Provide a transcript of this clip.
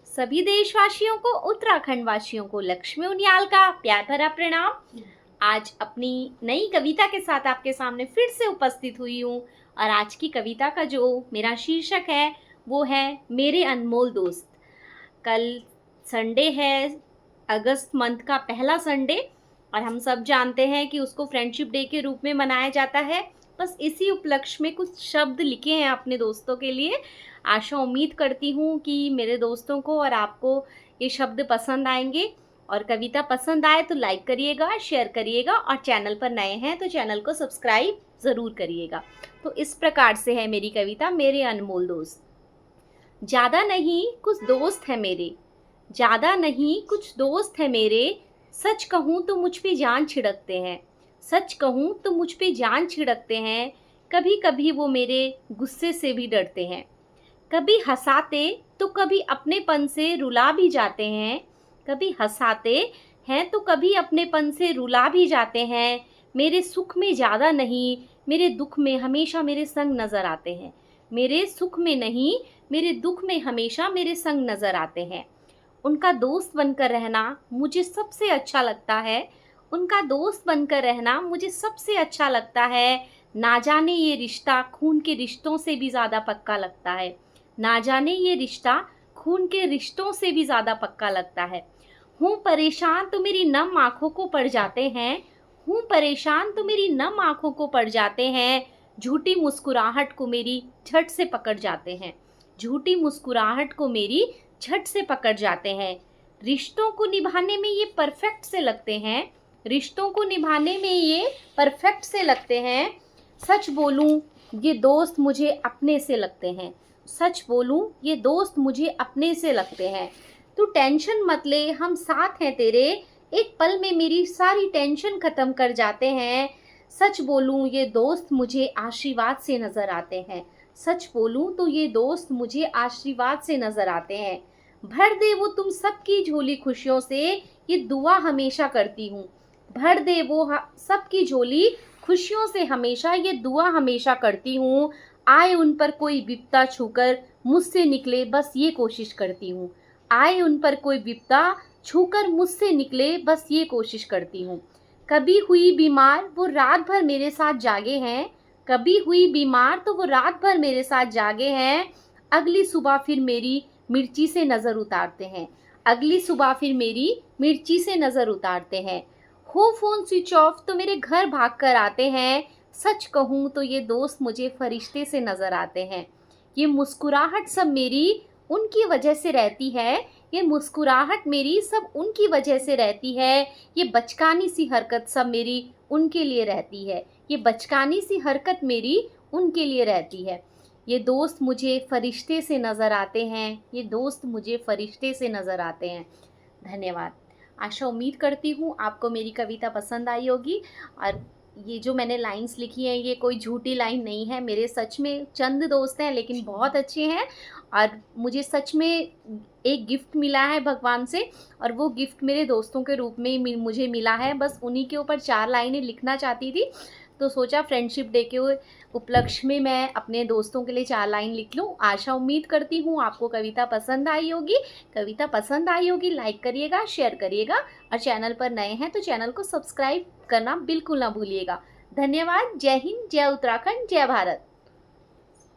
सभी देशवासियों को, उत्तराखंड वासियों को लक्ष्मी उनियाल का प्यार भरा प्रणाम। आज अपनी नई कविता के साथ आपके सामने फिर से उपस्थित हुई हूँ और आज की कविता का जो मेरा शीर्षक है वो है मेरे अनमोल दोस्त। कल संडे है, अगस्त मंथ का पहला संडे, और हम सब जानते हैं कि उसको फ्रेंडशिप डे के रूप में मनाया जाता है। बस इसी उपलक्ष्य में कुछ शब्द लिखे हैं अपने दोस्तों के लिए। आशा उम्मीद करती हूँ कि मेरे दोस्तों को और आपको ये शब्द पसंद आएंगे, और कविता पसंद आए तो लाइक करिएगा, शेयर करिएगा, और चैनल पर नए हैं तो चैनल को सब्सक्राइब ज़रूर करिएगा। तो इस प्रकार से है मेरी कविता, मेरे अनमोल दोस्त। ज़्यादा नहीं कुछ दोस्त है मेरे, ज़्यादा नहीं कुछ दोस्त है मेरे, सच कहूँ तो मुझ पे जान छिड़कते हैं, सच कहूँ तो मुझ पे जान छिड़कते हैं। कभी कभी वो मेरे गुस्से से भी डरते हैं, कभी हंसाते तो कभी अपनेपन से रुला भी जाते हैं, कभी हंसाते हैं तो कभी अपनेपन से रुला भी जाते हैं। मेरे सुख में ज़्यादा नहीं, मेरे दुख में हमेशा मेरे संग नज़र आते हैं, मेरे सुख में नहीं मेरे दुख में हमेशा मेरे संग नज़र आते हैं। उनका दोस्त बनकर रहना मुझे सबसे अच्छा लगता है, उनका दोस्त बनकर रहना मुझे सबसे अच्छा लगता है। ना जाने ये रिश्ता खून के रिश्तों से भी ज़्यादा पक्का लगता है, ना जाने ये रिश्ता खून के रिश्तों से भी ज़्यादा पक्का लगता है। हूँ परेशान तो मेरी नम आँखों को पड़ जाते हैं, हूँ परेशान तो मेरी नम आँखों को पड़ जाते हैं। झूठी मुस्कुराहट को मेरी झट से पकड़ जाते हैं, झूठी मुस्कुराहट को मेरी झट से पकड़ जाते हैं। रिश्तों को निभाने में ये परफेक्ट से लगते हैं, रिश्तों को निभाने में ये परफेक्ट से लगते हैं। सच बोलूं ये दोस्त मुझे अपने से लगते हैं, सच बोलूं ये दोस्त मुझे अपने से लगते हैं। तू टेंशन मत ले, हम साथ हैं तेरे, एक पल में मेरी सारी टेंशन खत्म कर जाते हैं। सच बोलूं ये दोस्त मुझे आशीर्वाद से नज़र आते हैं, सच बोलूं तो ये दोस्त मुझे आशीर्वाद से नज़र आते हैं। भर दे वो तुम सबकी झोली खुशियों से, ये दुआ हमेशा करती हूँ। भर दे वो सबकी झोली खुशियों से हमेशा, ये दुआ हमेशा करती हूँ। आए उन पर कोई विपदा छूकर मुझसे निकले, बस ये कोशिश करती हूँ। आए उन पर कोई विपदा छूकर मुझसे निकले, बस ये कोशिश करती हूँ। कभी हुई बीमार वो रात भर मेरे साथ जागे हैं, कभी हुई बीमार तो वो रात भर मेरे साथ जागे हैं। अगली सुबह फिर मेरी मिर्ची से नज़र उतारते हैं, अगली सुबह फिर मेरी मिर्ची से नज़र उतारते हैं। हो फ़ोन स्विच ऑफ तो मेरे घर भाग कर आते हैं, सच कहूँ तो ये दोस्त मुझे फरिश्ते से नज़र आते हैं। ये मुस्कुराहट सब मेरी उनकी वजह से रहती है, ये मुस्कुराहट मेरी सब उनकी वजह से रहती है। ये बचकानी सी हरकत सब मेरी उनके लिए रहती है, ये बचकानी सी हरकत मेरी उनके लिए रहती है। ये दोस्त मुझे फरिश्ते से नज़र आते हैं, ये दोस्त मुझे फरिश्ते से नज़र आते हैं। धन्यवाद। आशा उम्मीद करती हूँ आपको मेरी कविता पसंद आई होगी, और ये जो मैंने लाइंस लिखी हैं ये कोई झूठी लाइन नहीं है। मेरे सच में चंद दोस्त हैं लेकिन बहुत अच्छे हैं, और मुझे सच में एक गिफ्ट मिला है भगवान से, और वो गिफ्ट मेरे दोस्तों के रूप में ही मुझे मिला है। बस उन्हीं के ऊपर 4 लाइनें लिखना चाहती थी, तो सोचा फ्रेंडशिप डे के उपलक्ष्य में मैं अपने दोस्तों के लिए 4 लाइन लिख लूँ। आशा उम्मीद करती हूँ आपको कविता पसंद आई होगी। कविता पसंद आई होगी लाइक करिएगा, शेयर करिएगा, और चैनल पर नए हैं तो चैनल को सब्सक्राइब करना बिल्कुल ना भूलिएगा। धन्यवाद। जय हिंद, जय उत्तराखंड, जय भारत।